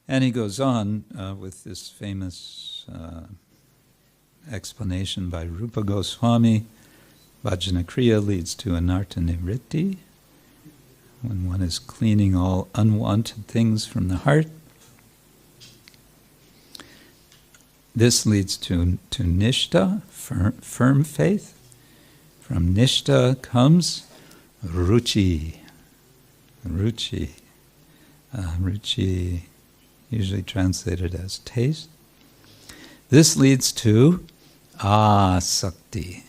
And he goes on with this famous explanation by Rupa Goswami. Bhajana Kriya leads to anartha nivritti, when one is cleaning all unwanted things from the heart. This leads to nishta, firm faith. From nishta comes ruchi. Ruchi. Ruchi, usually translated as taste. This leads to asakti.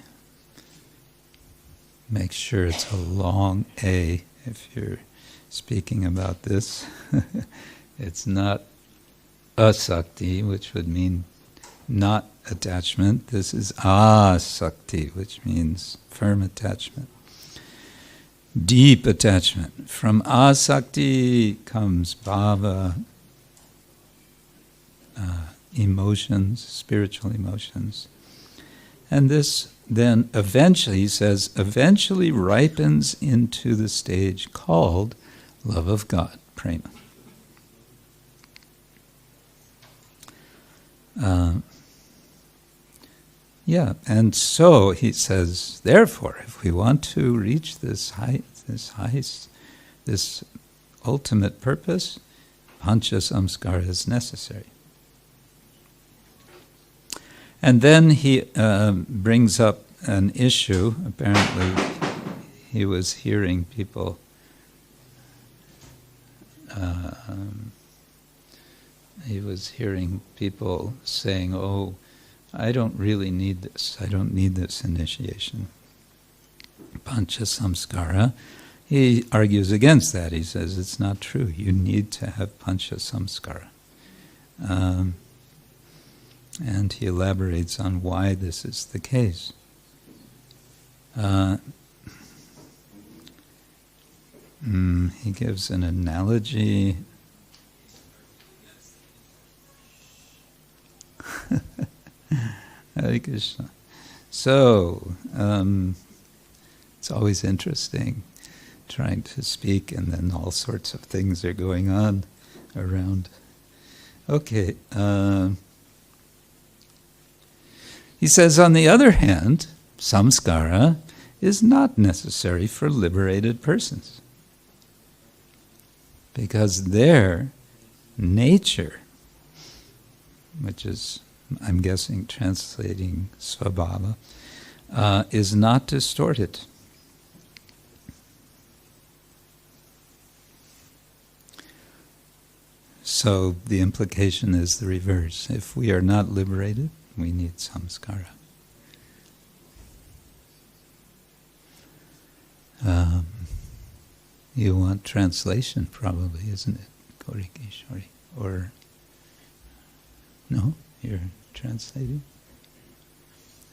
Make sure it's a long A if you're speaking about this. It's not asakti, which would mean not attachment. This is asakti, which means firm attachment. Deep attachment. From asakti comes bhava, emotions, spiritual emotions. And this then eventually, he says, eventually ripens into the stage called love of God, prema. And so he says, therefore, if we want to reach this ultimate purpose, pancha samskara is necessary. And then he brings up an issue. Apparently, he was hearing people saying, "Oh, I don't really need this. I don't need this initiation." Pancha samskara. He argues against that. He says it's not true. You need to have pancha samskara. And he elaborates on why this is the case. He gives an analogy. Hare Krishna. So, it's always interesting trying to speak, and then all sorts of things are going on around. Okay. He says, on the other hand, samskara is not necessary for liberated persons, because their nature, which is, I'm guessing, translating svabhava, is not distorted. So the implication is the reverse. If we are not liberated, we need samskara. You want translation, probably, isn't it, Gaurikeshwari? Or no? You're translating?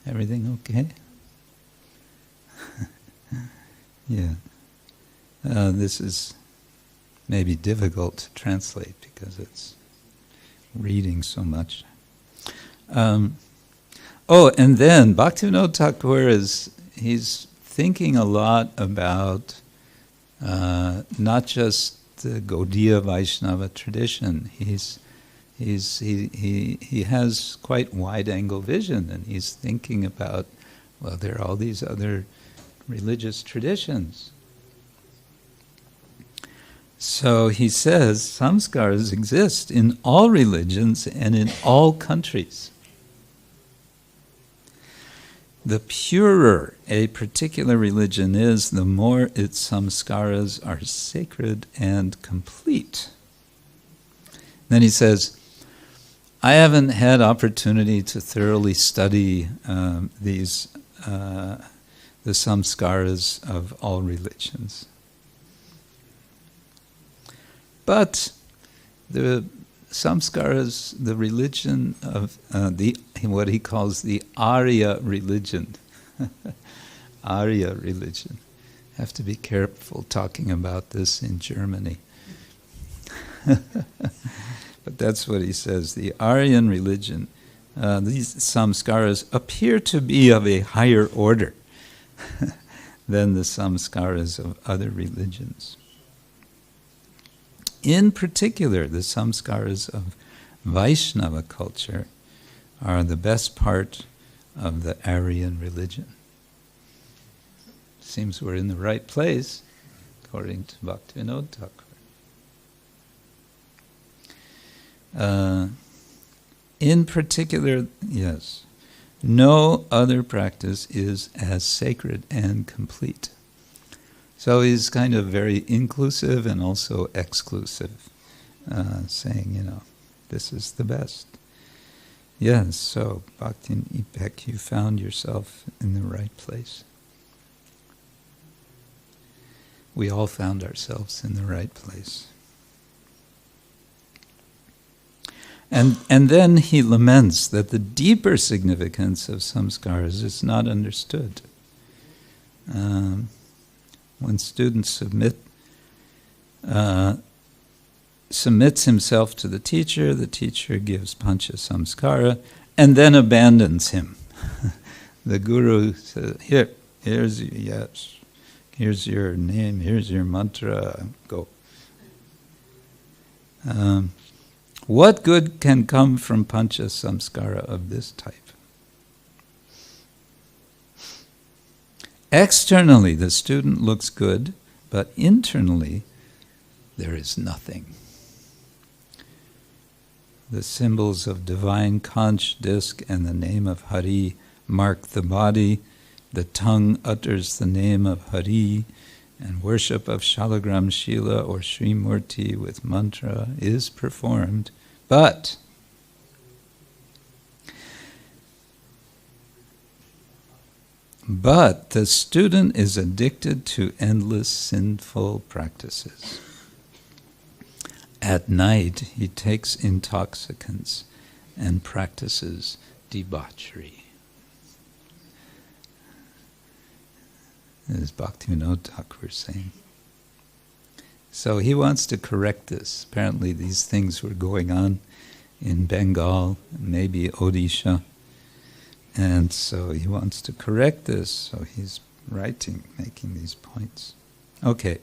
Everything okay? Yeah. This is maybe difficult to translate because it's reading so much. And then Bhaktivinoda Thakur he's thinking a lot about not just the Gaudiya Vaishnava tradition. He has quite wide-angle vision, and he's thinking about, well, there are all these other religious traditions. So he says samskaras exist in all religions and in all countries. The purer a particular religion is, the more its samskaras are sacred and complete. Then he says, I haven't had opportunity to thoroughly study the samskaras of all religions. But the samskaras, the religion of what he calls the Arya religion, Arya religion. Have to be careful talking about this in Germany. But that's what he says. The Aryan religion, these samskaras appear to be of a higher order than the samskaras of other religions. in particular, the samskaras of Vaishnava culture are the best part of the Aryan religion. Seems we're in the right place, according to Bhaktivinoda Thakur. In particular, yes, no other practice is as sacred and complete. So he's kind of very inclusive and also exclusive, saying, this is the best. Yes, so Bhaktin Ipek, you found yourself in the right place. We all found ourselves in the right place. And then he laments that the deeper significance of samskaras is not understood. When students submits himself to the teacher gives pancha samskara, and then abandons him. The guru says, here's your name, here's your mantra, go. What good can come from pancha samskara of this type? Externally, the student looks good, but internally, there is nothing. The symbols of divine conch, disc, and the name of Hari mark the body. The tongue utters the name of Hari, and worship of Shalagram Shila or Sri Murti with mantra is performed, but the student is addicted to endless sinful practices. At night, he takes intoxicants and practices debauchery. As Bhaktivinoda Thakur was saying. So he wants to correct this. Apparently these things were going on in Bengal, maybe Odisha. And so he wants to correct this. So he's writing, making these points. Okay.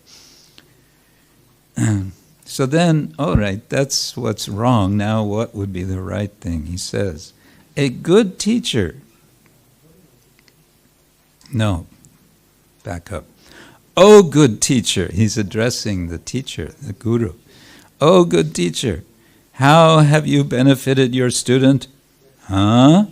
So then, all right, that's what's wrong. Now what would be the right thing? He says, a good teacher. No. Back up. Oh, good teacher. He's addressing the teacher, the guru. Oh, good teacher, how have you benefited your student? Huh?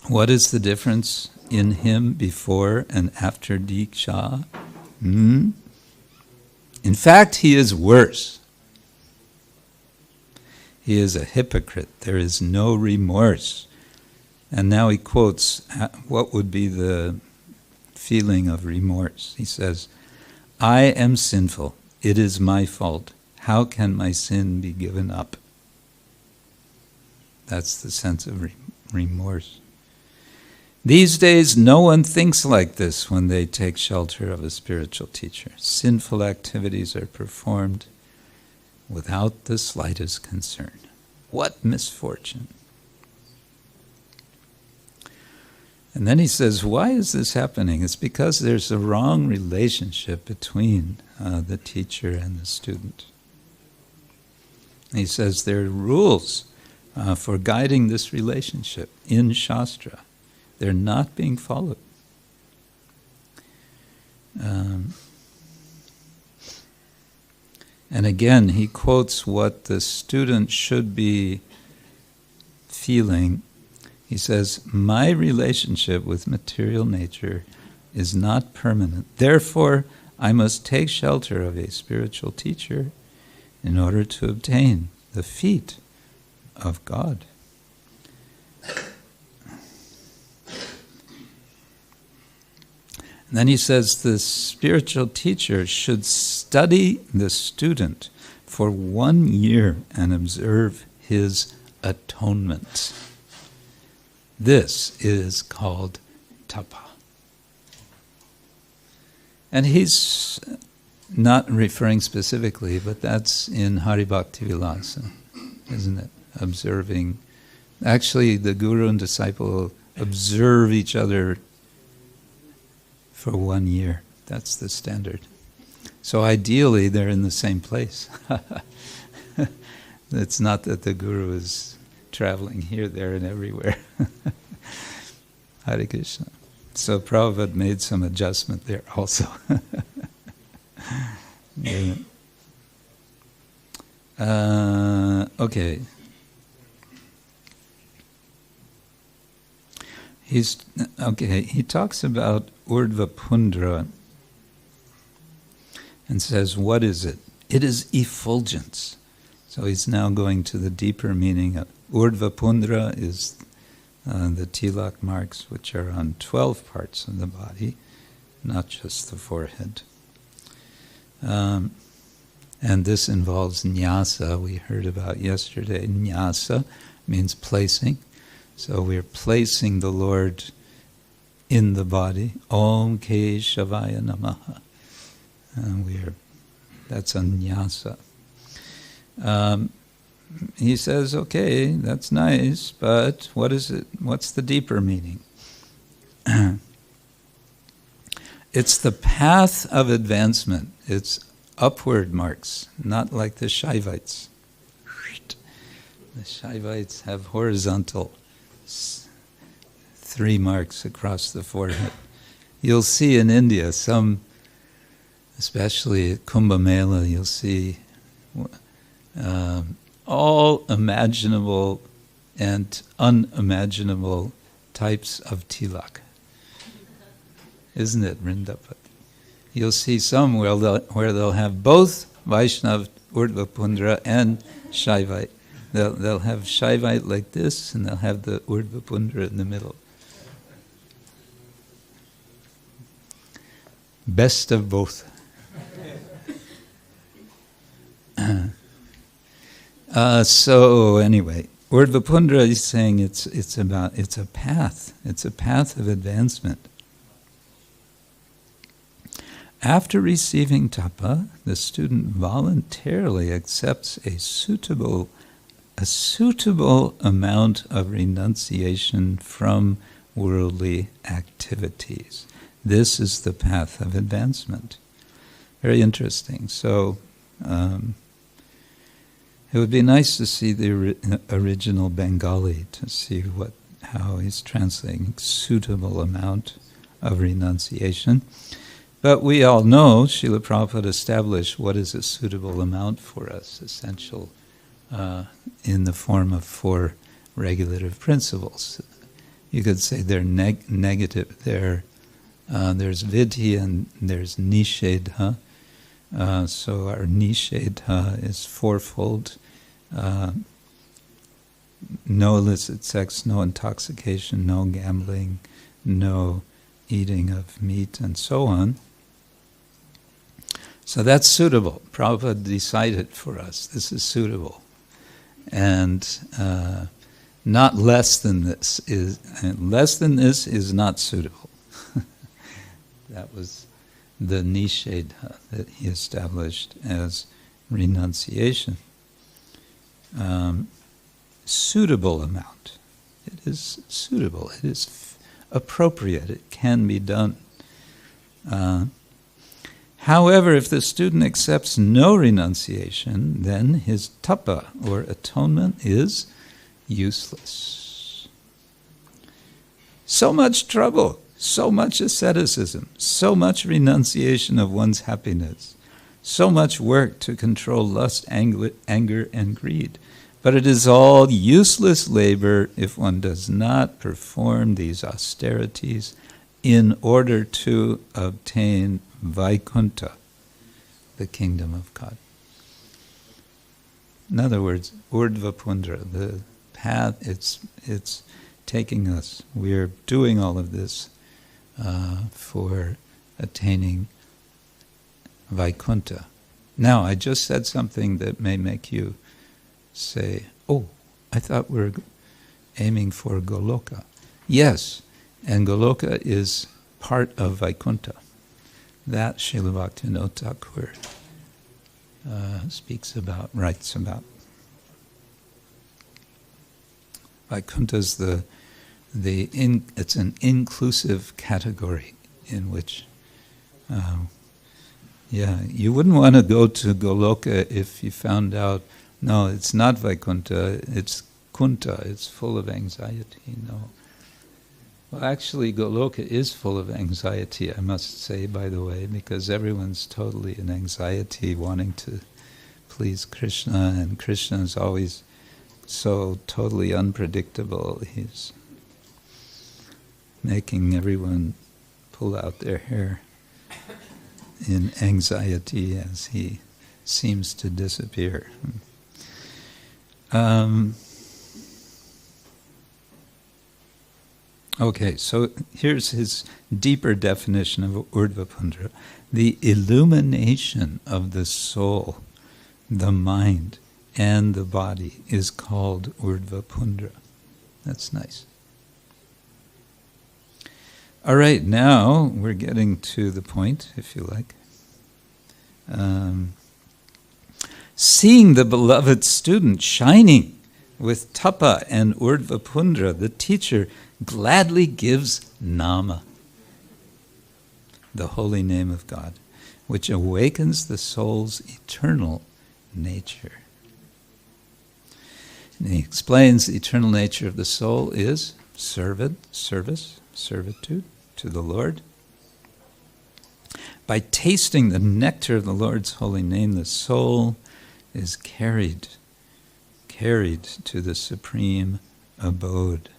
What is the difference in him before and after Diksha? In fact, he is worse. He is a hypocrite. There is no remorse. And now he quotes what would be the feeling of remorse. He says, I am sinful. It is my fault. How can my sin be given up? That's the sense of remorse. These days, no one thinks like this when they take shelter of a spiritual teacher. Sinful activities are performed without the slightest concern. What misfortune! And then he says, why is this happening? It's because there's a wrong relationship between the teacher and the student. He says there are rules for guiding this relationship in Shastra. They're not being followed. And again, he quotes what the student should be feeling. He says, my relationship with material nature is not permanent. Therefore, I must take shelter of a spiritual teacher in order to obtain the feet of God. And then he says the spiritual teacher should study the student for 1 year and observe his atonement. This is called tapa. And he's not referring specifically, but that's in Hari Bhakti Vilasa, isn't it? Observing. Actually, the guru and disciple observe each other for 1 year. That's the standard. So ideally, they're in the same place. It's not that the Guru is traveling here, there, and everywhere. Hare Krishna. So Prabhupada made some adjustment there also. Yeah. Okay. He talks about Urdhva Pundra and says, what is it? It is effulgence. So he's now going to the deeper meaning of Urdhva Pundra is the tilak marks which are on 12 parts of the body, not just the forehead. And this involves nyasa, we heard about yesterday. Nyasa means placing. So we're placing the Lord in the body. Om Keshavaya Namaha. And that's a nyasa. He says, okay, that's nice, but what is it? What's the deeper meaning? It's the path of advancement. It's upward marks, not like the Shaivites. The Shaivites have horizontal 3 marks across the forehead. You'll see in India some, especially at Kumbh Mela, you'll see all imaginable and unimaginable types of tilak. Isn't it, Vrindapat? You'll see some where they'll have both Vaishnav, Urdhva Pundra, and Shaivite. They'll have Shaivite like this, and they'll have the Urdhva Pundra in the middle. Best of both. So anyway, Urdhva Pundra is saying it's a path. It's a path of advancement. After receiving tapa, the student voluntarily accepts a suitable amount of renunciation from worldly activities. This is the path of advancement. Very interesting. So it would be nice to see the original Bengali, to see how he's translating suitable amount of renunciation. But we all know Srila Prabhupada established what is a suitable amount for us, essential in the form of 4 regulative principles. You could say they're negative. There's vidhi and there's nishedha. So our nishedha is 4-fold. No illicit sex, no intoxication, no gambling, no eating of meat, and so on. So that's suitable. Prabhupada decided for us, this is suitable. And not less than this is, and less than this is not suitable. That was the nishedha that he established as renunciation. Suitable amount. It is suitable. It is appropriate. It can be done. However, if the student accepts no renunciation, then his tapa, or atonement, is useless. So much trouble, so much asceticism, so much renunciation of one's happiness, so much work to control lust, anger, and greed. But it is all useless labor if one does not perform these austerities in order to obtain Vaikuntha, the kingdom of God. In other words, Urdhva Pundra, the path, it's taking us. We're doing all of this for attaining Vaikuntha. Now, I just said something that may make you say, oh, I thought we're aiming for Goloka. Yes, and Goloka is part of Vaikuntha. That Srila Bhaktivinoda Thakur speaks about, writes about. Vaikuntha is it's an inclusive category in which Yeah, you wouldn't want to go to Goloka if you found out, no, it's not Vaikuntha, it's Kunta, it's full of anxiety. No. Well, actually, Goloka is full of anxiety, I must say, by the way, because everyone's totally in anxiety, wanting to please Krishna, and Krishna is always so totally unpredictable. He's making everyone pull out their hair in anxiety as he seems to disappear. Okay, so here's his deeper definition of Urdhva-pundra. The illumination of the soul, the mind, and the body is called Urdhva-pundra. That's nice. All right, now we're getting to the point, if you like. Seeing the beloved student shining with tapa and Urdhva-pundra, the teacher gladly gives nama, the holy name of God, which awakens the soul's eternal nature. And he explains the eternal nature of the soul is servitude to the Lord. By tasting the nectar of the Lord's holy name, the soul is carried to the supreme abode.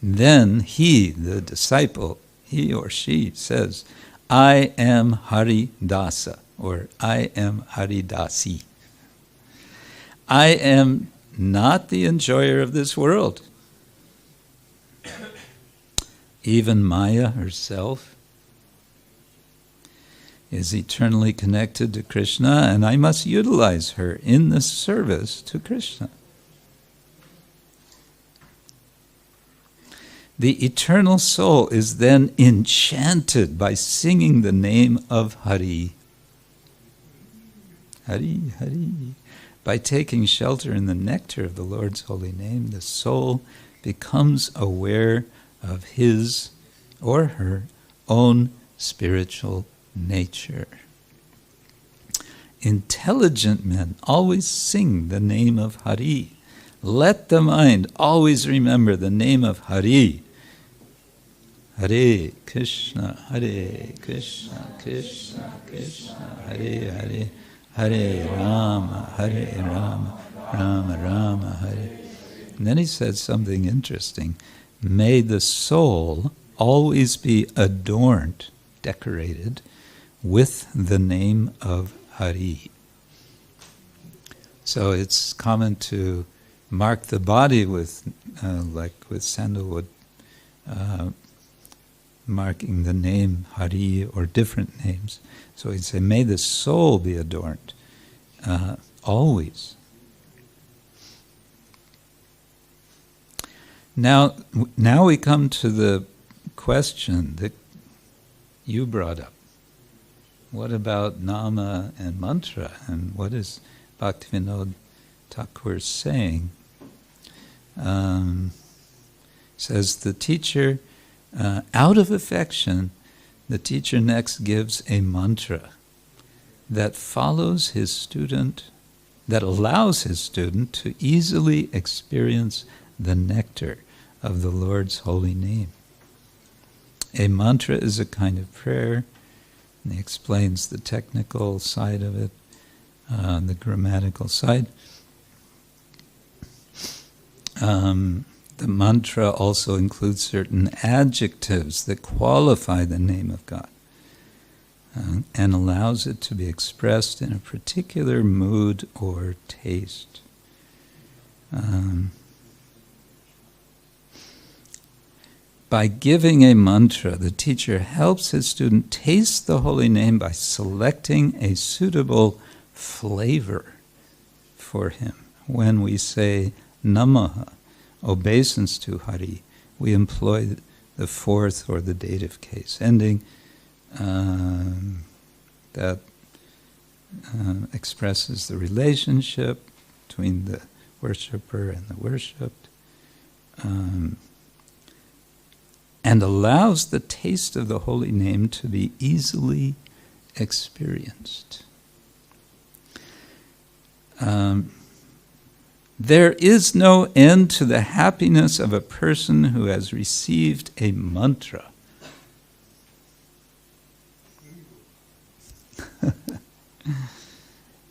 Then he, the disciple, he or she says, I am Hari Dasa, or I am Hari Dasi. I am not the enjoyer of this world. Even Maya herself is eternally connected to Krishna, and I must utilize her in the service to Krishna. The eternal soul is then enchanted by singing the name of Hari. Hari, Hari. By taking shelter in the nectar of the Lord's holy name, the soul becomes aware of his or her own spiritual nature. Intelligent men always sing the name of Hari. Let the mind always remember the name of Hari. Hare Krishna, Krishna Krishna, Hare Hare, Hare Rama, Rama Rama, Hare. And then he says something interesting. May the soul always be adorned, decorated, with the name of Hari. So it's common to mark the body with, like with sandalwood, marking the name Hari or different names. So he'd say, may the soul be adorned, always. Now we come to the question that you brought up. What about nama and mantra? And what is Bhaktivinoda Thakur saying? Says the teacher, out of affection, the teacher next gives a mantra that follows his student, that allows his student to easily experience the nectar of the Lord's holy name. A mantra is a kind of prayer, and he explains the technical side of it, the grammatical side. The mantra also includes certain adjectives that qualify the name of God, and allows it to be expressed in a particular mood or taste. By giving a mantra, the teacher helps his student taste the holy name by selecting a suitable flavor for him. When we say Namaha, obeisance to Hari, we employ the fourth or the dative case ending that expresses the relationship between the worshipper and the worshipped. and allows the taste of the holy name to be easily experienced. There is no end to the happiness of a person who has received a mantra.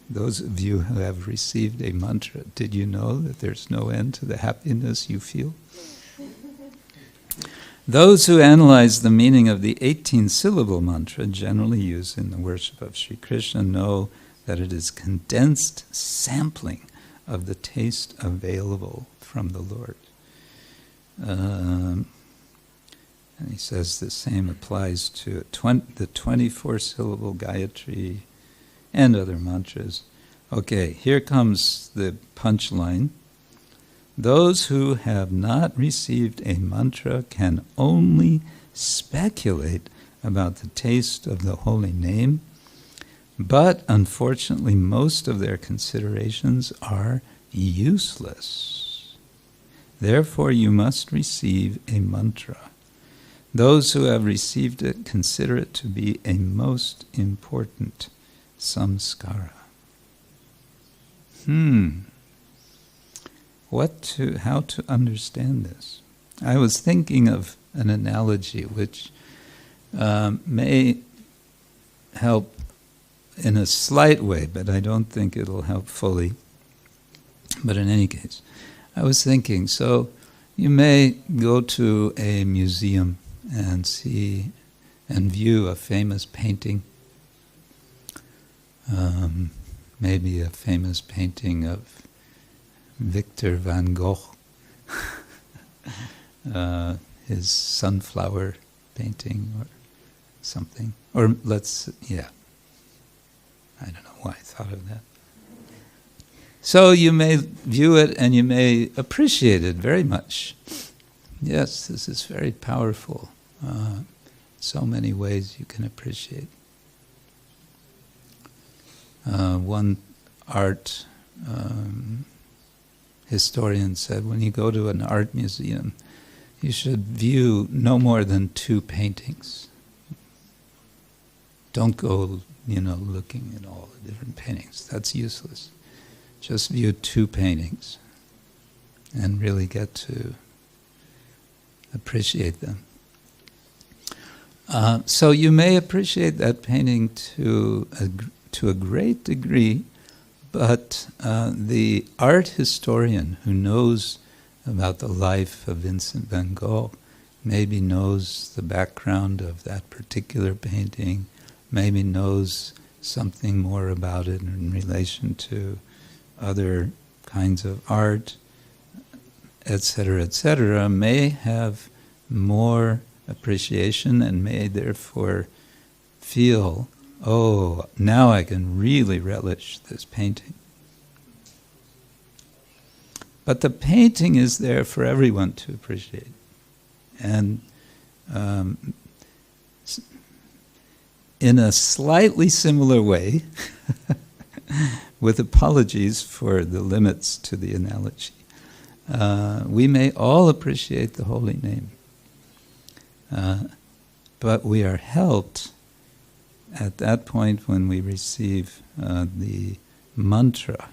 Those of you who have received a mantra, did you know that there's no end to the happiness you feel? Those who analyze the meaning of the 18-syllable mantra generally used in the worship of Sri Krishna know that it is condensed sampling of the taste available from the Lord. And he says the same applies to the 24-syllable Gayatri and other mantras. Okay, here comes the punchline. Those who have not received a mantra can only speculate about the taste of the holy name, but unfortunately most of their considerations are useless. Therefore you must receive a mantra. Those who have received it consider it to be a most important samskara. How to understand this? I was thinking of an analogy which may help in a slight way, but I don't think it'll help fully. But in any case, I was thinking, so you may go to a museum and see and view a famous painting, maybe a famous painting of Victor van Gogh, his sunflower painting or something. Or I don't know why I thought of that. So you may view it and you may appreciate it very much. Yes, this is very powerful. So many ways you can appreciate. One art historian said, when you go to an art museum, you should view no more than 2 paintings. Don't go, looking at all the different paintings. That's useless. Just view 2 paintings and really get to appreciate them. So you may appreciate that painting to a great degree, but the art historian who knows about the life of Vincent van Gogh maybe knows the background of that particular painting, maybe knows something more about it in relation to other kinds of art, etc., may have more appreciation and may therefore feel, oh, now I can really relish this painting. But the painting is there for everyone to appreciate. And in a slightly similar way, with apologies for the limits to the analogy, we may all appreciate the holy name. But we are helped at that point when we receive the mantra,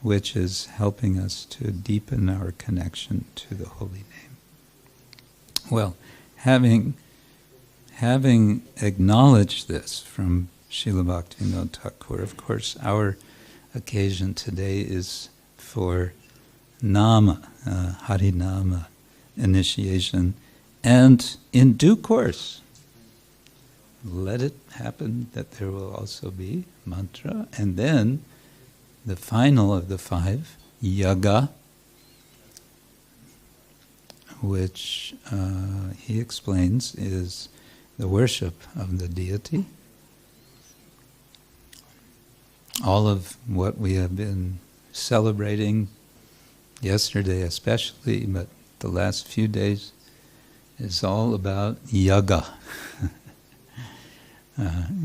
which is helping us to deepen our connection to the holy name. Well, having acknowledged this from Srila Bhaktivinoda Thakur, of course, our occasion today is for Nama, Harinama initiation, and in due course, let it happen that there will also be mantra, and then the final of the 5, yaga, which he explains is the worship of the deity. All of what we have been celebrating yesterday especially, but the last few days, is all about yaga.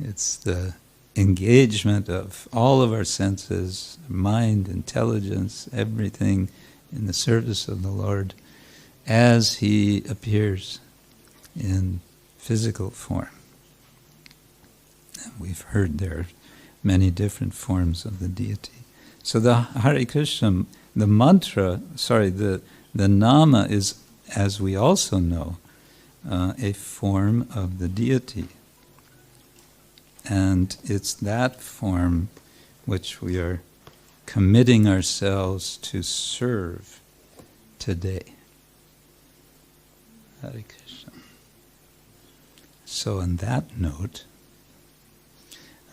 It's the engagement of all of our senses, mind, intelligence, everything in the service of the Lord as He appears in physical form. And we've heard there are many different forms of the deity. So the Hare Krishna, the mantra, the nama is, as we also know, a form of the deity. And it's that form which we are committing ourselves to serve today. Hare Krishna. So on that note,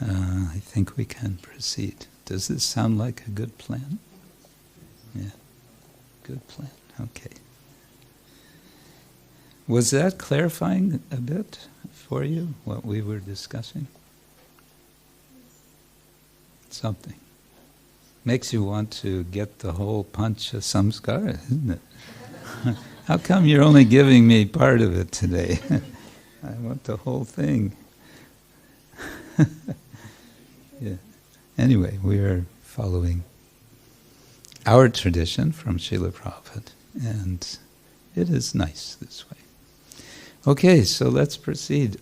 I think we can proceed. Does this sound like a good plan? Yeah, good plan. Okay. Was that clarifying a bit for you, what we were discussing? Something. Makes you want to get the whole pancha samskara, isn't it? How come you're only giving me part of it today? I want the whole thing. Yeah. Anyway, we are following our tradition from Srila Prabhupada, and it is nice this way. Okay, so let's proceed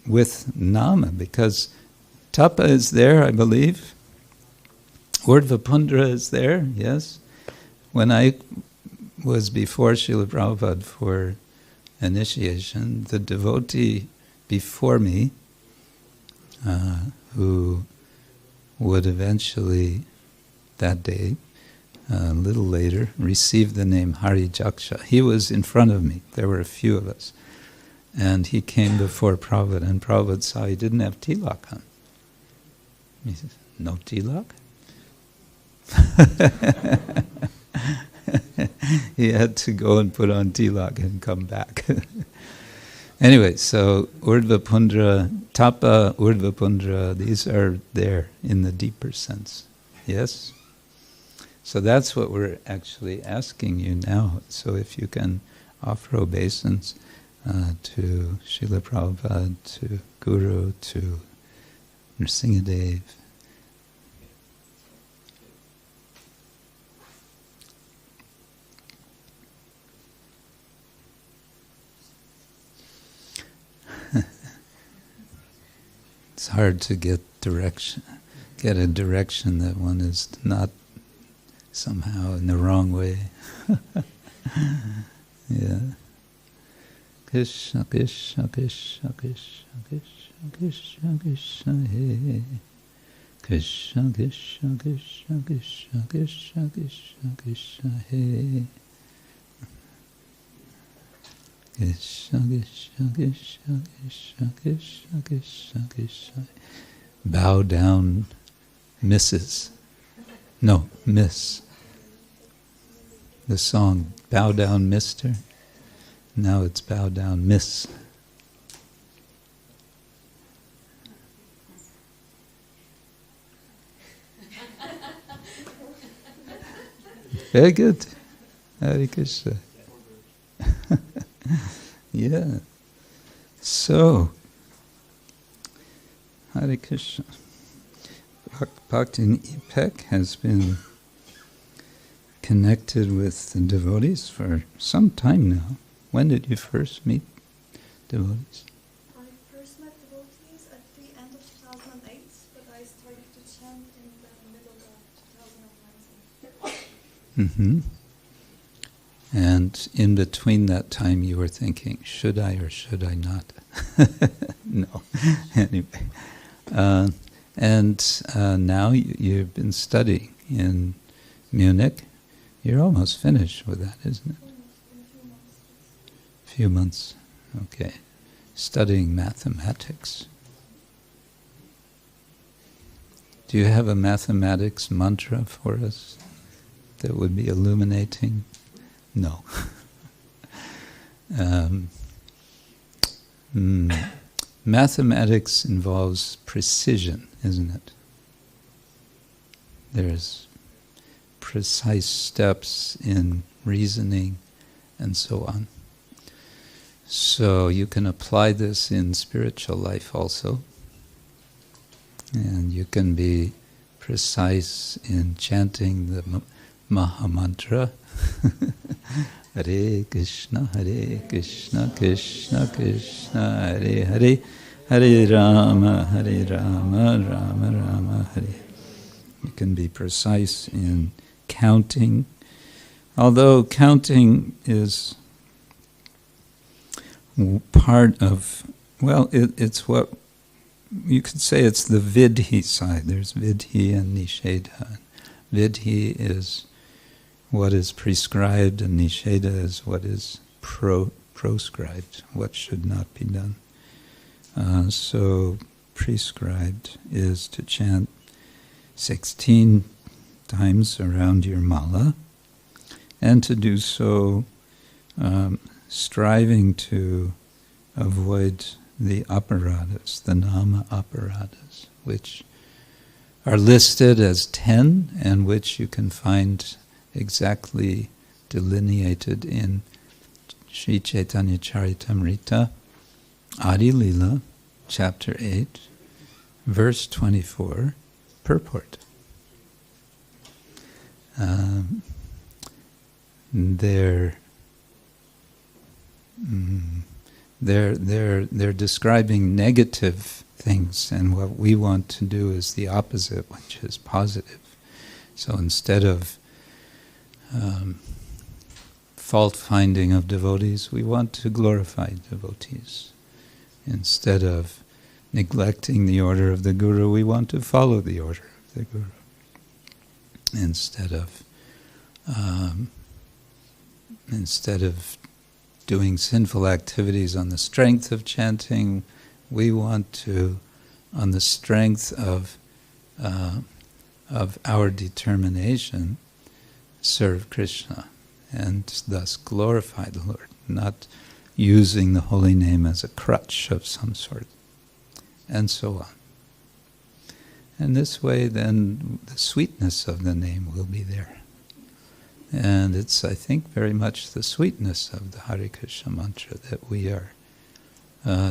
with Nama, because Tapa is there, I believe. Urdhva Pundra is there, yes. When I was before Srila Prabhupada for initiation, the devotee before me, who would eventually, that day, a little later, receive the name Hari Jaksha. He was in front of me. There were a few of us. And he came before Prabhupada, and Prabhupada saw he didn't have tilak on. He says, no tilak? He had to go and put on tilak and come back. Anyway, so Urdhva Pundra, Tapa, Urdhva Pundra, these are there in the deeper sense. Yes? So that's what we're actually asking you now. So if you can offer obeisance to Srila Prabhupada, to Guru, to Nrsingadev. It's hard to get a direction that one is not somehow in the wrong way. Yeah. Krishna, Krishna, Krishna, Krishna, Krishna, Krishna, Krishna, He. Krishna, Krishna, Krishna, Krishna, Krishna, Krishna, Krishna, He. Krishna, Krishna, Krishna, Krishna, Krishna, Krishna, Krishna. Bow down, misses. No, miss. The song, Bow Down, Mister. Now it's Bow Down, Miss. Very good. Hare Krishna. Yeah. So, Hare Krishna. Bhaktin Ipek has been connected with the devotees for some time now. When did you first meet devotees? I first met devotees at the end of 2008, but I started to chant in the middle of 2019. Mm-hmm. And in between that time you were thinking, should I or should I not? No. Anyway. Now you've been studying in Munich. You're almost finished with that, isn't it? Few months. Okay. Studying mathematics. Do you have a mathematics mantra for us that would be illuminating? No. Mathematics involves precision, isn't it? There's precise steps in reasoning and so on. So you can apply this in spiritual life also. And you can be precise in chanting the Mahamantra Hare Krishna, Krishna Krishna, Hare Hare, Hare Rama, Rama Rama, Hare. You can be precise in counting, although counting is part of, well, it's what, you could say it's the vidhi side. There's vidhi and nishedha. Vidhi is what is prescribed, and nishedha is what is proscribed, what should not be done. So prescribed is to chant 16 times around your mala, and to do so striving to avoid the aparadas, the nama aparadas, which are listed as 10 and which you can find exactly delineated in Sri Chaitanya Charitamrita, Adi Lila, chapter 8, verse 24, purport. They're describing negative things, and what we want to do is the opposite, which is positive. So instead of fault-finding of devotees, we want to glorify devotees. Instead of neglecting the order of the Guru, we want to follow the order of the Guru. Instead of doing sinful activities on the strength of chanting, we want to, on the strength of our determination, serve Krishna and thus glorify the Lord, not using the holy name as a crutch of some sort, and so on. And this way then the sweetness of the name will be there. And it's, I think, very much the sweetness of the Hare Krishna mantra that we are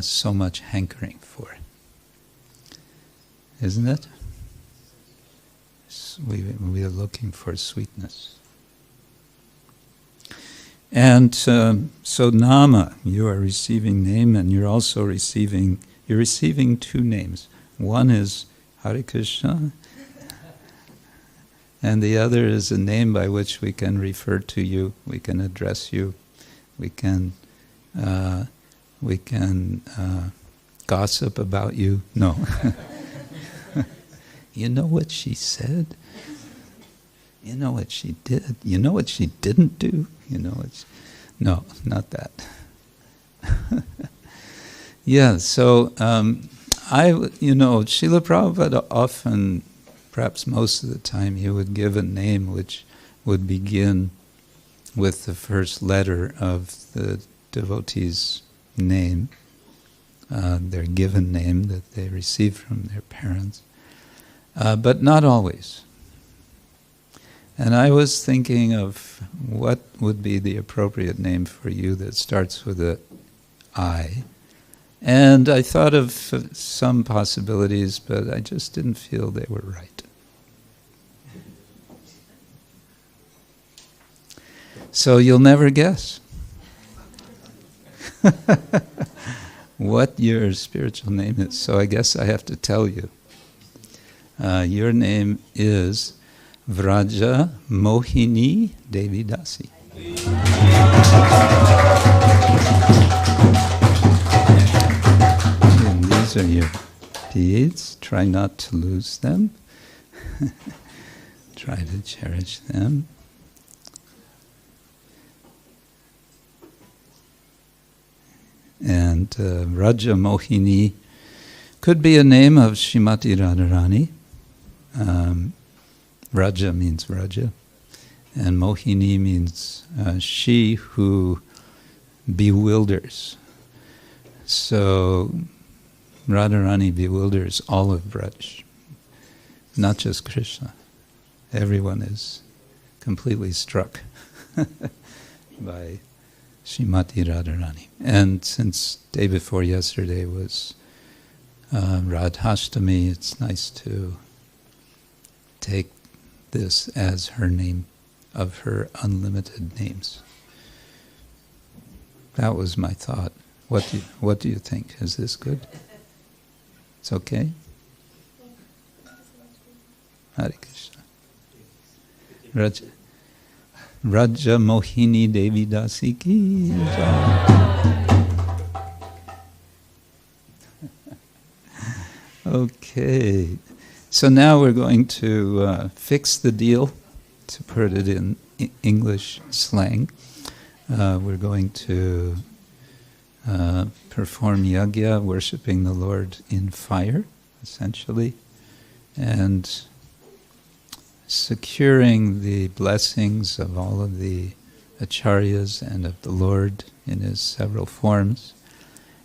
so much hankering for. Isn't it? We are looking for sweetness. And so nama, you are receiving name, and you're also receiving two names. One is Hare Krishna, and the other is a name by which we can refer to you, we can address you, we can gossip about you. No. You know what she said? You know what she did? You know what she didn't do? You know what no, not that. Yeah, so Srila Prabhupada often, perhaps most of the time, he would give a name which would begin with the first letter of the devotee's name, their given name that they received from their parents, but not always. And I was thinking of what would be the appropriate name for you that starts with a I. And I thought of some possibilities, but I just didn't feel they were right. So you'll never guess what your spiritual name is. So I guess I have to tell you. Your name is Vraja Mohini Devi Dasi. And these are your beads. Try not to lose them. Try to cherish them. And Vraja Mohini could be a name of Srimati Radharani. Vraja means Vraja, and Mohini means she who bewilders. So Radharani bewilders all of Vraj, not just Krishna. Everyone is completely struck by Srimati Radharani. And since day before yesterday was Radhashtami, it's nice to take this as her name of her unlimited names. That was my thought. What do you think? Is this good? It's okay? Hare Krishna. Vraja Mohini Devi Dasi ki jai. Okay. So now we're going to fix the deal, to put it in English slang. We're going to perform yajna, worshipping the Lord in fire, essentially, and securing the blessings of all of the acharyas and of the Lord in his several forms.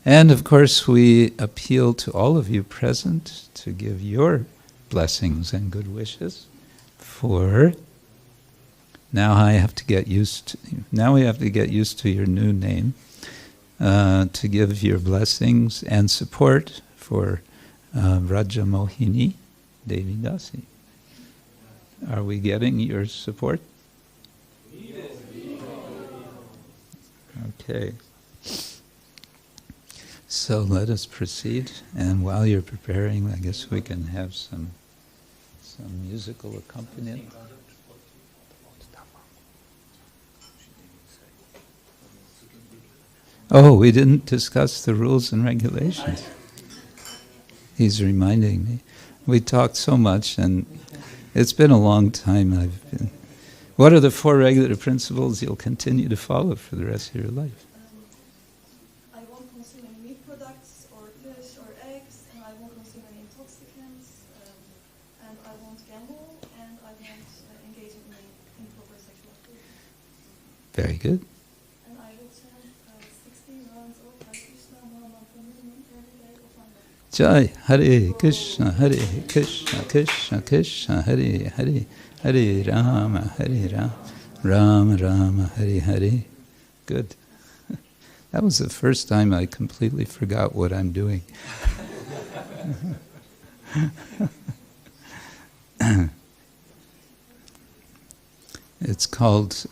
And of course we appeal to all of you present to give your blessings and good wishes for... Now we have to get used to your new name, to give your blessings and support for Vraja Mohini Devi Dasi. Are we getting your support? Okay. So let us proceed, and while you're preparing, I guess we can have some musical accompaniment. Oh, we didn't discuss the rules and regulations. He's reminding me. We talked so much, and it's been a long time. What are the 4 regular principles you'll continue to follow for the rest of your life? I won't consume any meat products, or fish, or eggs, and I won't consume any intoxicants, and I won't gamble, and I won't engage in any improper sexual activity. Very good. And I will chant 16 rounds of Hare Krishna Mahamantra movement every day of my life. Jai Hare Krishna, Krishna Krishna, Hare Hare, Hare Rama, Rama Rama, Hare Hare. Good. That was the first time I completely forgot what I'm doing. It's called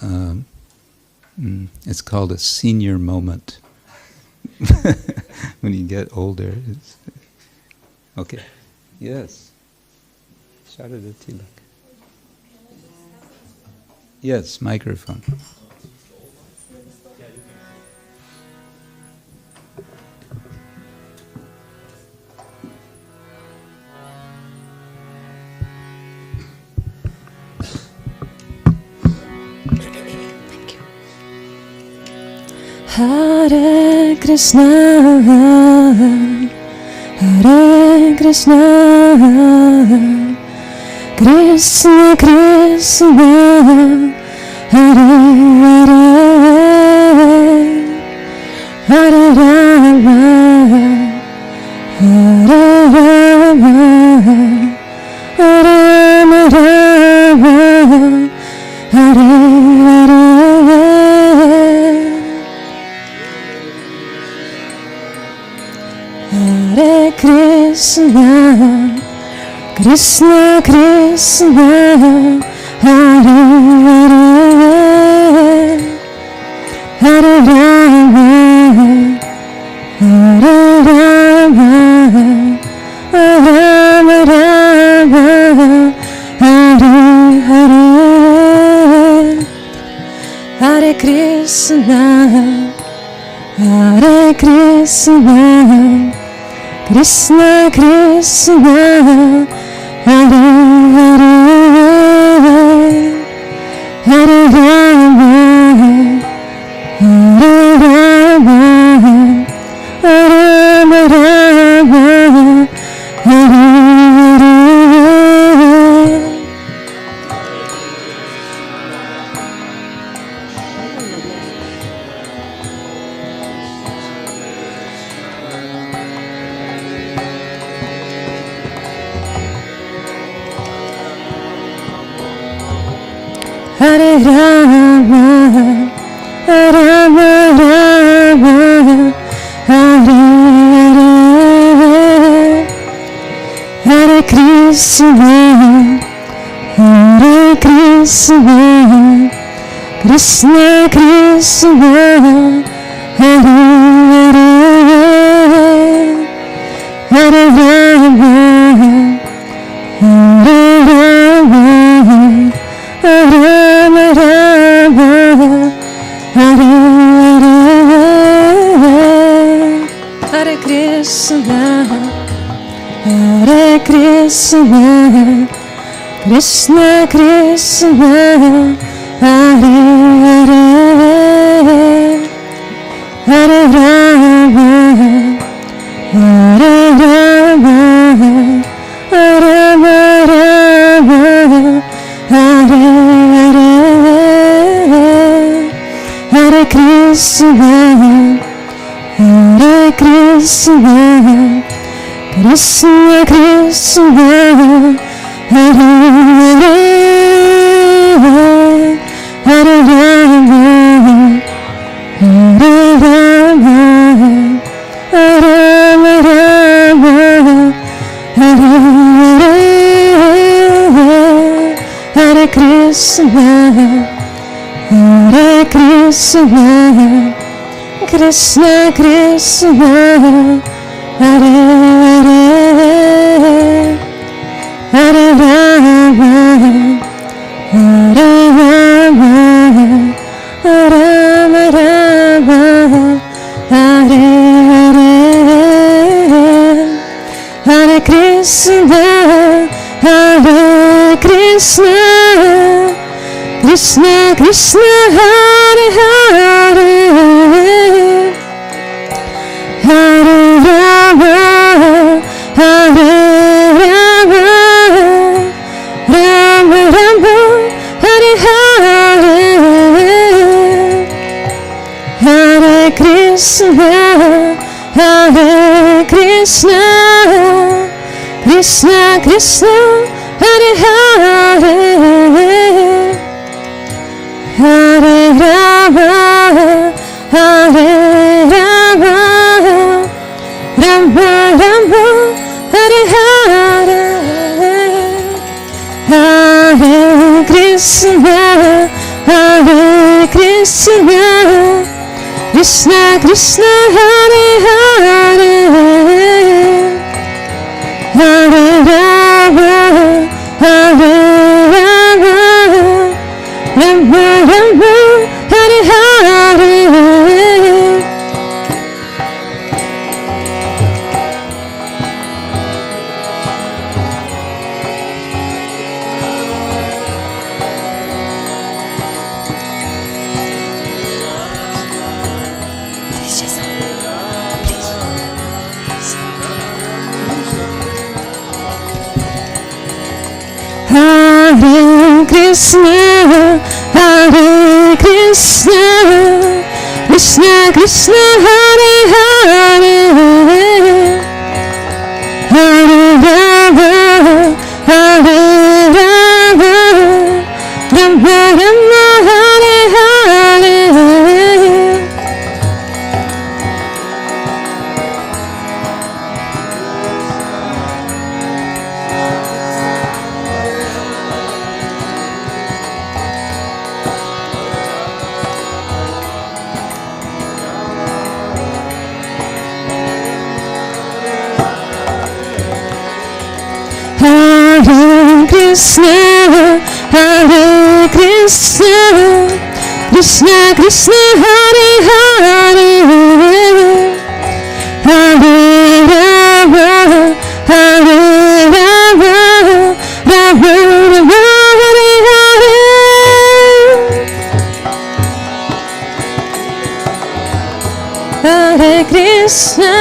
a senior moment. When you get older. Okay. Yes. Sharada Tilak. Yes, microphone. Hare Krishna, Hare Krishna, Krishna Krishna, Hare Hare, Hare Rama, Hare Rama, Rama Rama, Hare Hare. Hare Krishna, Krishna Krishna, Hare Hare, Hare Rama, Hare Rama, Rama Rama, Hare Hare, Hare Krishna, Hare Krishna, Krishna Krishna, Hare Hare, Hare Rama, Hare Rama, Rama Rama, Hare Hare. Hare Rama, Rama Rama, Hare Hare, Hare Krishna, Hare Krishna, Krishna Krishna, Hare Hare Rama, Hare Rama, Rama Rama, Hare Hare, Hare Krishna, Hare Krishna, Krishna Krishna, Hare Hare, Hare Rama, Hare Rama, Rama Rama, Hare Hare, Hare Krishna, Hare Krishna, Krishna Krishna, Hare Hare, Hare Rama, Hare Rama, Rama Rama, Hare Hare, Hare Krishna, Hare Krishna, Krishna Krishna, Hare Hare, Hare Rama, Hare Rama, Rama Rama, Hare Hare, Hare Krishna, Hare Krishna, Krishna Krishna, Hare Hare, Hare Rama, Hare Rama, Rama Rama, Hare Hare, Hare Krishna, Hare Krishna, Krishna Krishna, Hare Hare, Hare Rama, Hare Rama, Rama Rama, Hare Hare, Hare Krishna, Hare Krishna, Krishna Krishna, Hare Hare, Hare Rama, Hare Rama, Rama Rama, Hare Hare, Hare Krishna, Hare Krishna, Krishna Krishna, Hare Hare, Hare Rama, Hare Rama, Rama Rama, Hare Hare, Hare Krishna, Hare Krishna, Krishna Krishna, Hare Hare, Hare Rama, Hare Rama, Rama Rama, Hare Hare, Hare Krishna,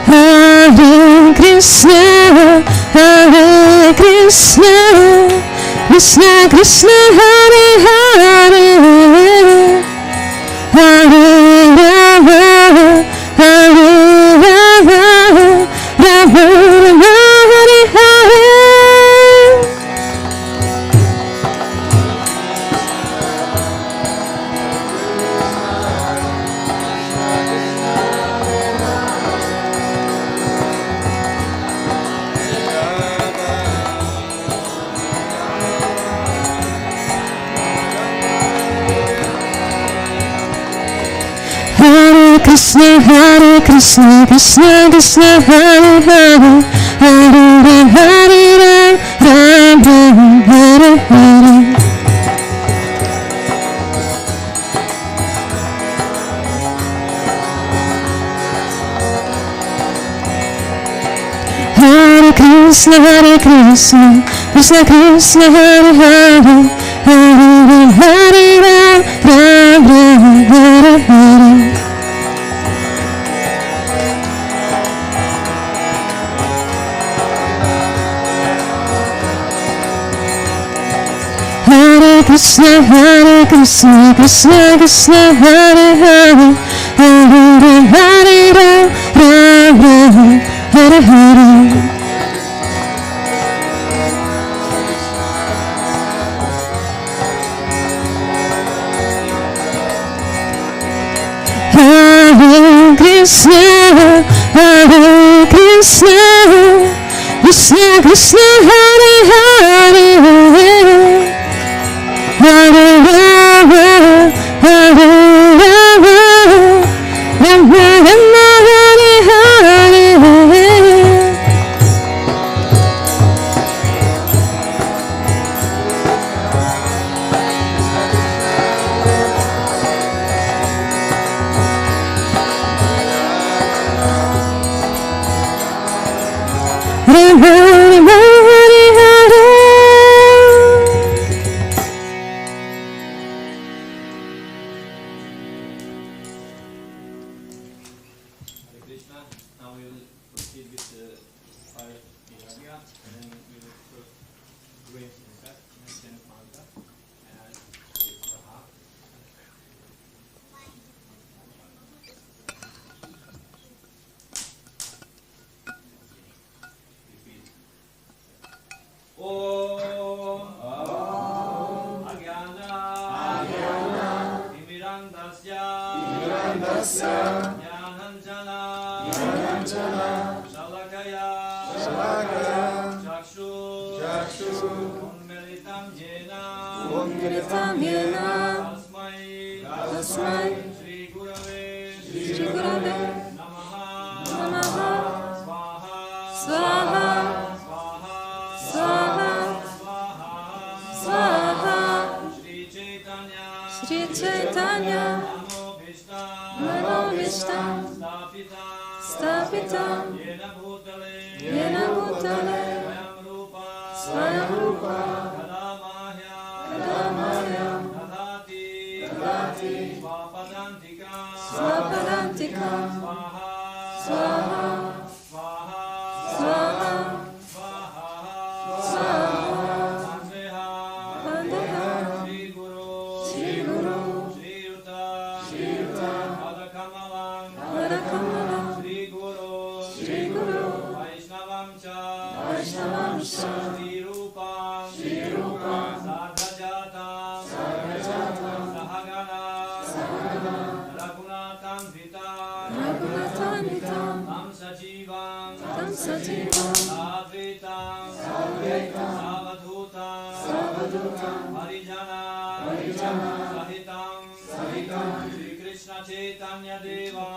Hare Krishna, Hare Krishna, Krishna Krishna, Hare Hare, Hare Rama, Hare Rama, Rama Rama, Hare Hare, Krishna, Krishna Krishna, Hare Hare, Hare Ram, Hare Ram, Ram Ram, Hare Hare. Hare Krishna, Krishna Krishna, Hare Hare, Hare Ram, Hare Ram, Ram Ram, Hare Hare. Hare Krishna, Krishna Krishna, Hare Hare, Hare Ram, Hare Ram, Ram Ram, Hare Hare. Hare Krishna, Krishna Krishna, Hare Hare, Hare Rama, Hare Rama, Rama Rama, Hare Hare. Rama Rama, Hare Hare. Hare Krishna. Now we will proceed with the fire Hiraga, and then we will first raise the best and then mantra and Swaha. Repeat. Om Agyana Timirandasya Jnananjana Shalakaya Chakshu Unmilitam Jena Tasmai Shri Gurave Namaha Swaha Swaha Shri Chaitanya Manobhishtam Stapitam Yena Bhutale Swayam Rupa Kadamaya Dadati Swapadantika Swaha Shri Guru Shri Yuta Adakamalam Shri Guru Vaishnavam Cha Shri Rupam Sadhajatam Sahagana Raghunatam Vitam Tam Sajivam Advaitam Savadhutam Harijana Sahitam Shri Krishna Chaitanya Deva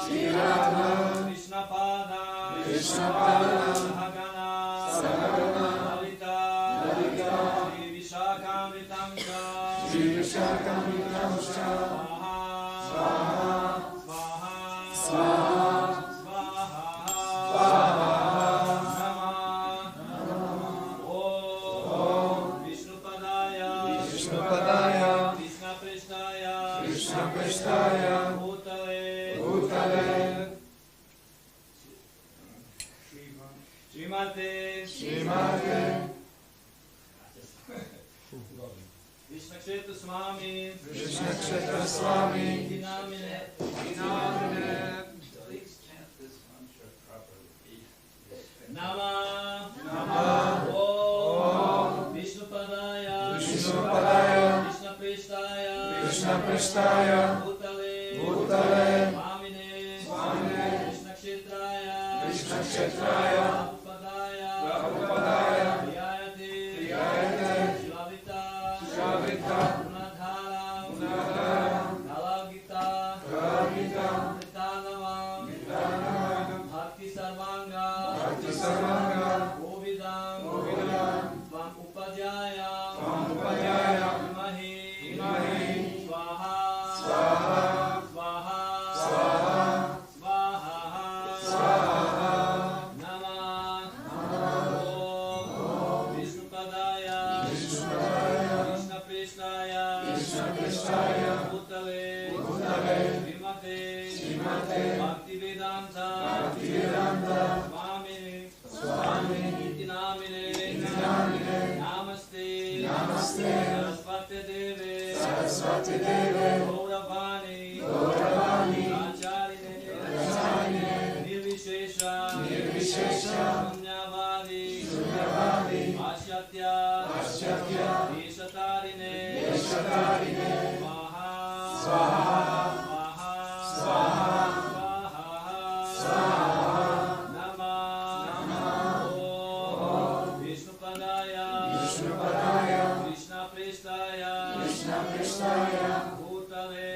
Shri Radha Krishna Pada Sahagana Lalita Shri Vishakhamritam Krishna Prestaya Bhutale Srimate Krishna Kshetra Swami Dinamine Please chant this mantra properly. Nama Om Vishnupadaya Krishna Prestaya Bhutale Swamine Krishna Kshetraya Prabhupadaya Priyayate Shilavita Gunadhara Sarvanga Govidam Vam Upadhyaya Imahi Swaha Namah Om Vishnupadaya Krishna Krishnaya Bhutale Srimate Bhaktivedanta Swami Iti Namine Namaste Saraswati Deve Gauravani Acharine Nirvishesha Sunyavadi Ashyatya Deshatarine Swaha Namah Om Vishnupadaya Krishna Krishnaya Bhutale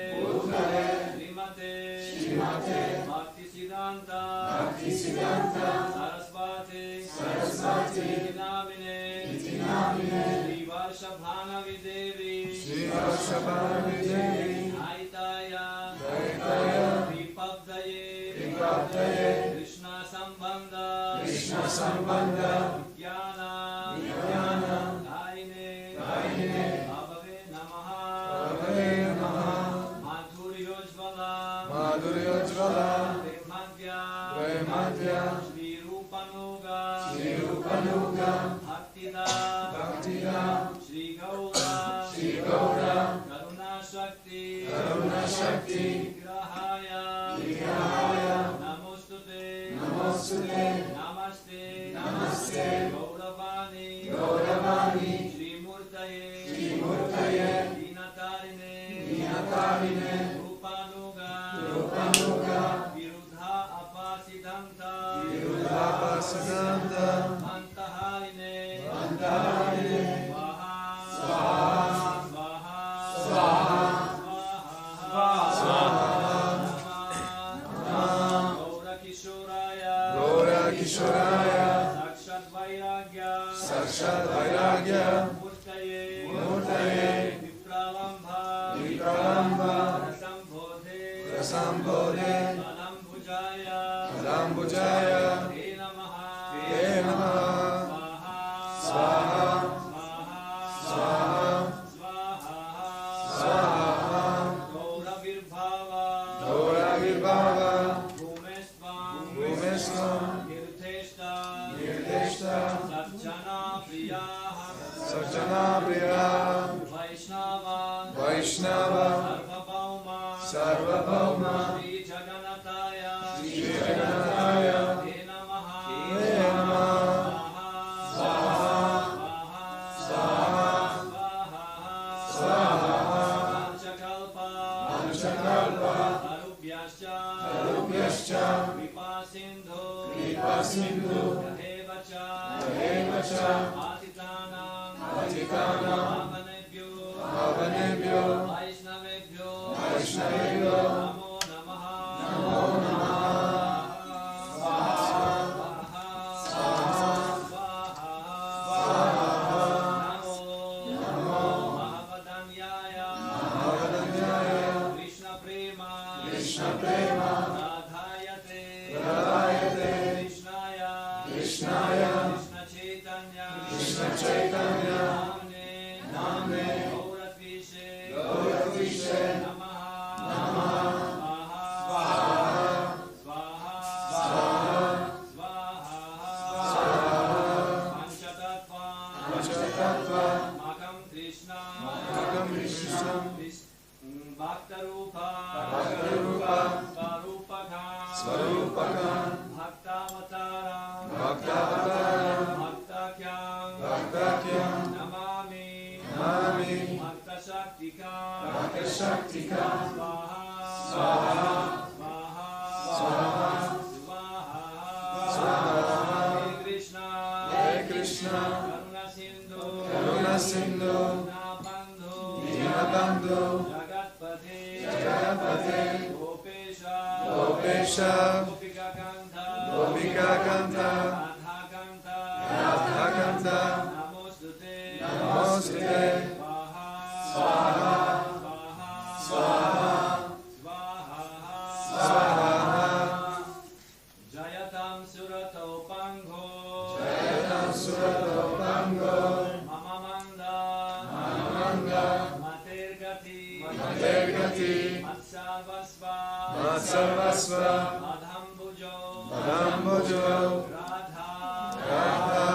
Srimate Bhaktisiddhanta Saraswati Namine Sri Varshabhanavi Devi Aitaya Vipabdaye Krishna Sambandha Jnana Daine Bhavave Namaha Madhuryojvala Premadhya Shri Rupanuga Bhaktida Shri Gaura Karuna Shakti Vigrahaya Namostute Namaste Gauravani Shri Murtaye Dinatarine Rupanuga Virudha Apasidanta Mantaharine Gaura Kishoraya Sakshat Vairagya Murtaye Vipralambha Rasambodhe Alambujaya Te Namaha Swaha Gaura Virbhava Bhumesvam Nirteshta Satchana Priya Vaishnava Sarvabhauma Shri Jaganataya Te Namaha Panchakalpa Arubhyascha Vipasindhu Yahevacha Atitanam Bhavanebhyo Vaishnavebhyo Namo Namaha Namo Mahavadanyaya Krishna Prema Radhayate Krishnaya Krishna Chaitanya Namne Gauratvishe Namaha Panchatattva Makam Krishna Bhaktarupa Svarupakam Bhaktavataram Bhaktakyam Namami Bhaktashaktikam Swaha Hare Krishna Karuna Sindhu Dinabandhu Jagatpate Gopesha Gopika Ekakanta, Radhakanta, Namostute, Swaha, Swaha, Swaha, Jayatam Surato Pango, Jayatam Surato Pango, Mamamanda, Matergati, Matsarvasva, Madhambujo, Radha,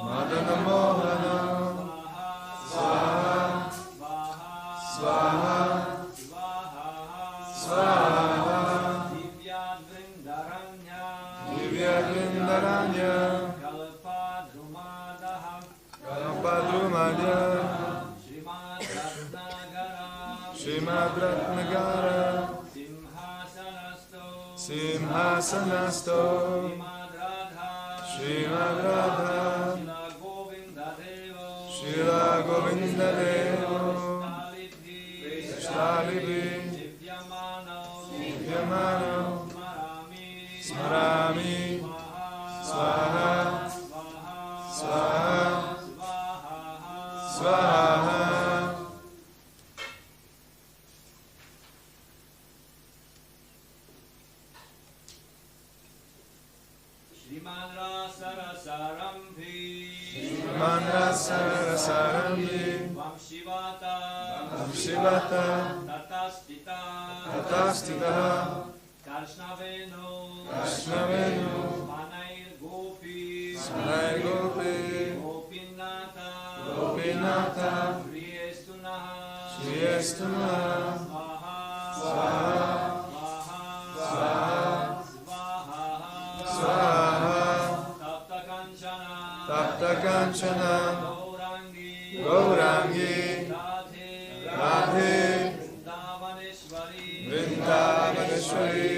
Madana Mohana, Swaha, Swaha, Swaha, Divya Vrindaranya, Kalpadrumadya, Srimad Ratnagara, Simhasanasto, Srimad Radha, Srila Govinda Devo, Krishnalibhi, Divyamano, Smarami, Swaha, Swaha, Swaha. Manrasarasarambi Vamshivata Tatastita Karshnavenu Manair Gopi Gopinata Shriyestuna Swaha Swaha Tapta Kanchana Gaurangi Radhe Vrindavaneshwari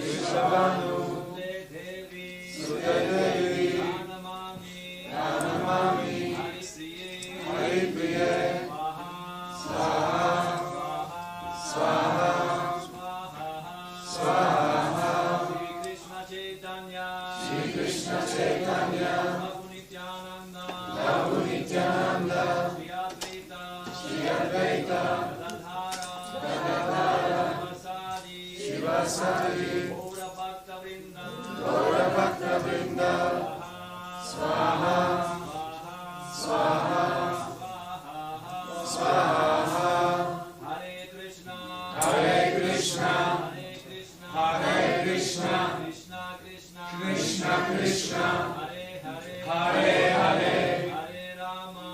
Vishabhanu Sute Devi Pranamami Haripriye Swaha Swaha Swaha Shri Krishna Chaitanya Prabhu Nityananda Shri Advaita Gadadhara Shivasari Gaura Bhakta Vrinda Swaha Swaha Swaha Hare Krishna Hare Krishna Krishna Krishna Hare Hare Hare Rama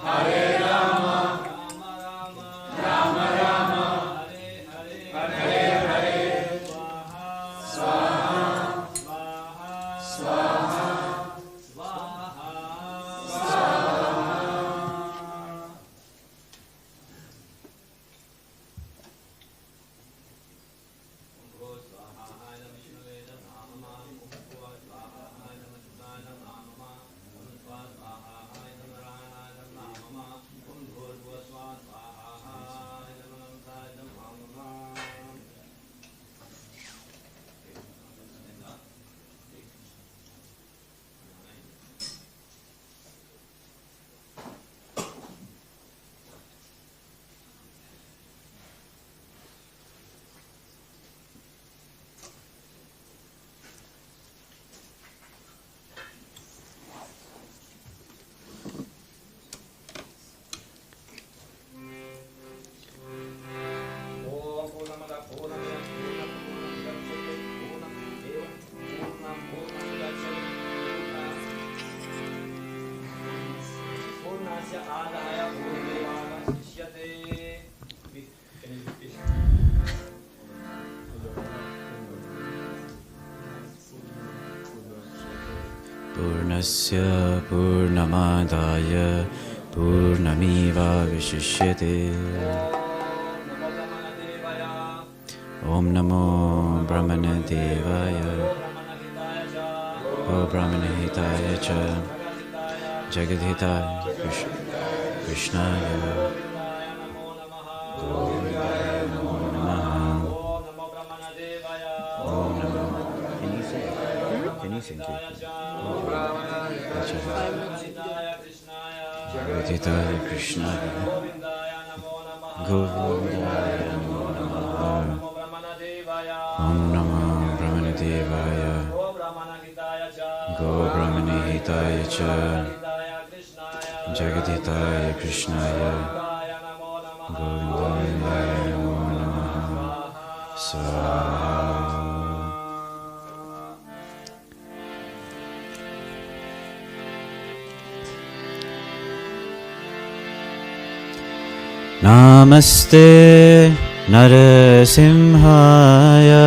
Hare Rama Rama Rama Hare Hare Swaha Swaha Swaha Purnasya Purnamadaya Purnamiva Vishishyate Om Namo Brahmana Devaya O Brahmana Hitaya Cha Jagadhitaya Krishnaya Govindaya Namo Namaha Om Namo. Can you sing? Can you sing too? Jagaditaya Krishna. Govindaya Namo Namaha. Om Namo Brahmana Devaya. Go Brahmani Hitaya Cha. Jagaditaya Krishnaya. Govindaya Namo Namaha. Swaha. Namaste Narasimhaya.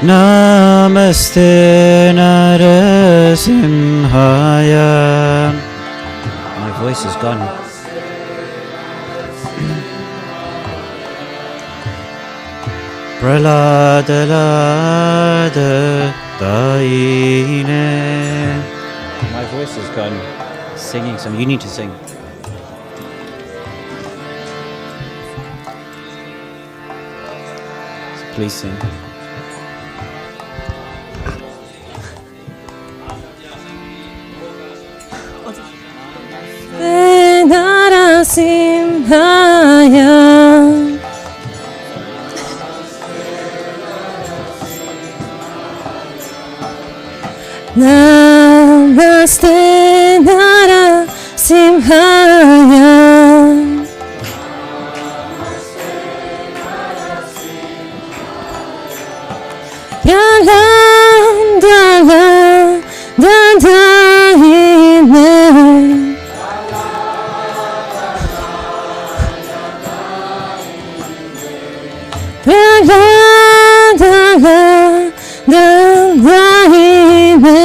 Namaste Narasimhaya. My voice is gone. Praladalada Daine. My voice is gone. Singing some. You need to sing. Please sing. Narasimhaya. Namaste Narasimhaya. Yalandala Dadaine. Yalandala Dadaine.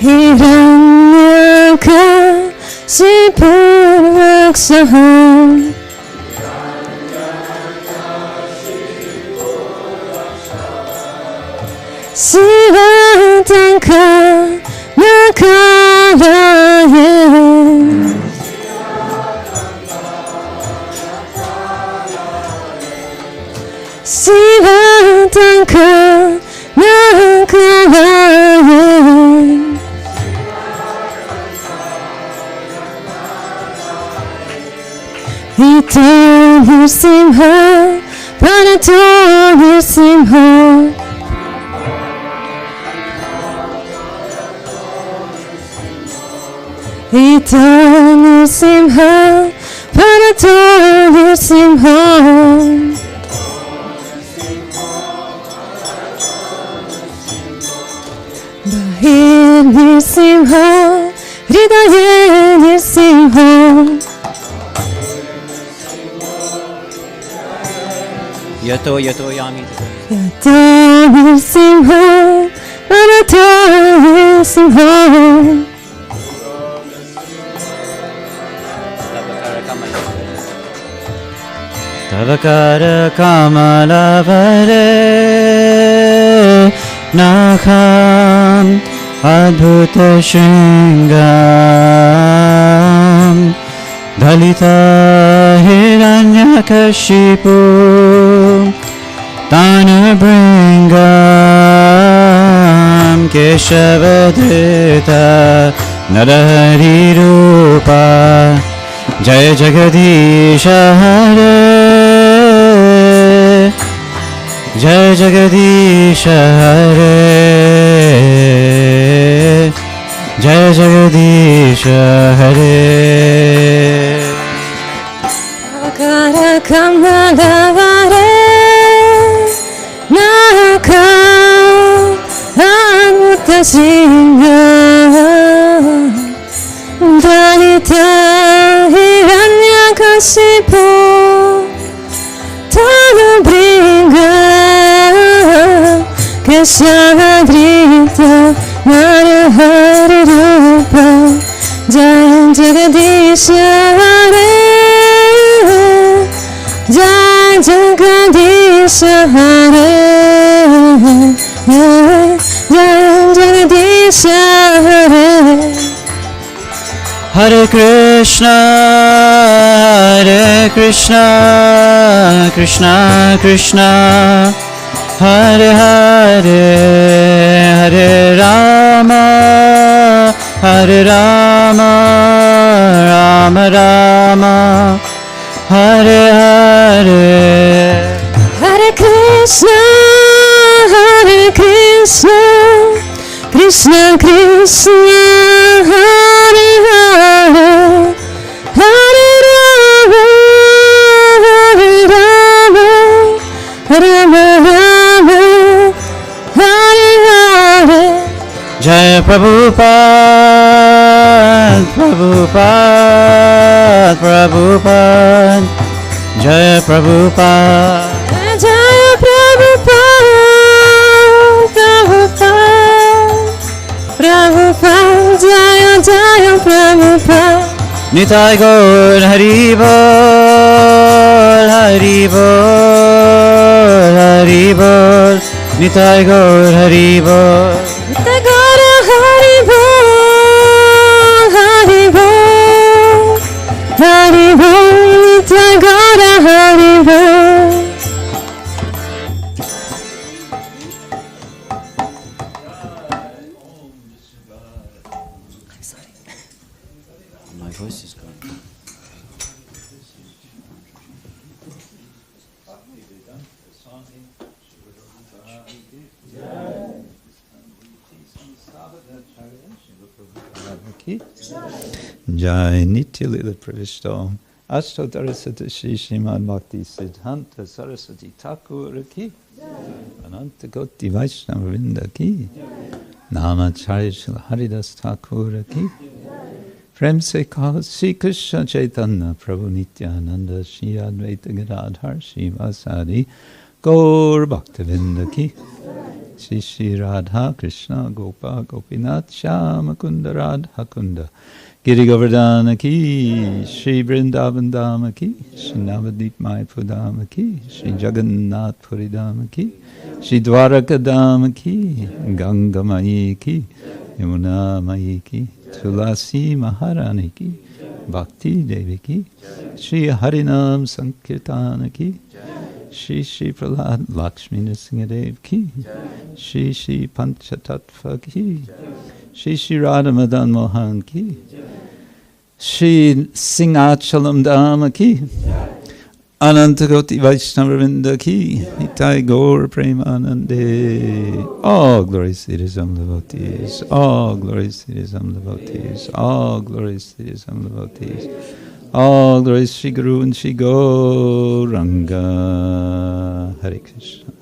Hiranyakashipu Rakshaham. Shivatanka Nakaraye. Shivatanka Nakaraye. Ito Simha Pranato Simha. Ito Simha Pranato Simha. Bahir Simha Hridaye Simha. Yato Yami. Yato Simha Pranato Simha. Tavakara Kamalavare Nakham Adbhuta Shringam Dalita Hiranyakashipu Tanabringam Keshavadrita Narahari Rupa Jaya Jagadisha Hare Jaya Jagadisha Hare Jaya Jagadisha Hare. Akara Kamalavare Naka Adbhuta Shringam Dalita Hiranyakashipu Tanabringam Keshavadrita Narahari Rupa Jaya Jagadisha Hare Jaya Jagadisha Hare Hare Jai Jagadisha Hare Hare Krishna, Krishna Krishna, Hare Hare, Hare Rama, Hare Rama, Rama Rama, Hare Hare. Hare Krishna, Krishna Krishna, Hare Hare, Hare Rama, Rama Rama, Hare Hare. Jai Prabhupada, Prabhupada, Prabhupada, Jai Prabhupada. Jaya Prabhupada, Prabhupada, Jaya Jaya Prabhupada. Nitai Gaur Hari Bol, Hari Bol, Hari Bol. Nitai Gaur Hari Bol. Tagora Hari Bol, Hari Bol, Hari Bol, Tagora Hari Bol. My voice is gone. Jai Nitya Lila Pravishtam Ashtodara Satashi Shrimad Bhakti Siddhanta Saraswati Thakur ki Ananta Goti Vaishnava Vrinda ki Namacharya Srila Haridas Thakur ki Prem se kaho Sri Krishna Chaitanya Prabhu Nityananda Shri Advaita Gadadhar Shri Vasadi Gaur Bhaktavinda ki Shri Shri Radha Krishna Gopa Gopinath Shyama Kunda Radha Kunda Giri Govardhana ki, Shri Vrindavan Dhama ki, Shri Navadip Mayapur Dhama ki, Shri Jagannath Puri Dhama ki, Shri Dwaraka Dhama ki, Ganga Mayi ki, Yamuna Mayi ki, Tulasi Maharani ki, Bhakti Devi ki, Shri Harinam Sankirtana ki, Shri Shri Prahlad Lakshmi Nrsimhadev ki, Shri Shri Panchatattva ki, Shri Shri Radha Madan Mohan ki, Shri Simhachalam Temple ki, Anantagoti Vaishnava Vrinda ki, Nitai Gaur Premanande. All glories to the Sam devotees, all glories to the Sam devotees, all glories to the Sam devotees, all glories Shri Guru and Shri Gauranga. Hare Krishna.